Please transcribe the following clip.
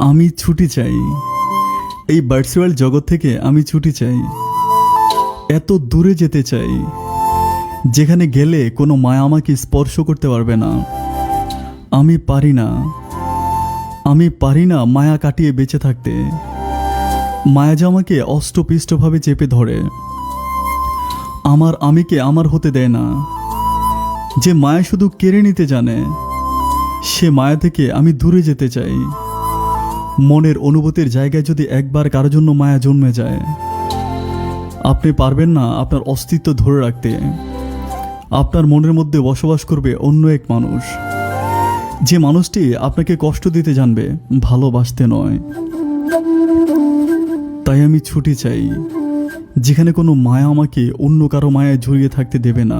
আমি ছুটি চাই, এই ভার্চুয়াল জগৎ থেকে আমি ছুটি চাই। এত দূরে যেতে চাই যেখানে গেলে কোনো মায়া আমাকে স্পর্শ করতে পারবে না। আমি পারি না মায়া কাটিয়ে বেঁচে থাকতে। মায়া যে আমাকে অষ্টপিষ্টভাবে চেপে ধরে, আমার আমিকে আমার হতে দেয় না। যে মায়া শুধু কেড়ে নিতে জানে, সে মায়া থেকে আমি দূরে যেতে চাই। মনের অনুভূতির জায়গায় যদি একবার কারোর জন্য মায়া জন্মে যায়, আপনি পারবেন না আপনার অস্তিত্ব ধরে রাখতে। আপনার মনের মধ্যে বসবাস করবে অন্য এক মানুষ, যে মানুষটি আপনাকে কষ্ট দিতে জানবে, ভালোবাসতে নয়। তাই আমি ছুটি চাই যেখানে কোনো মায়া আমাকে অন্য কারো মায়ায় জড়িয়ে থাকতে দেবে না।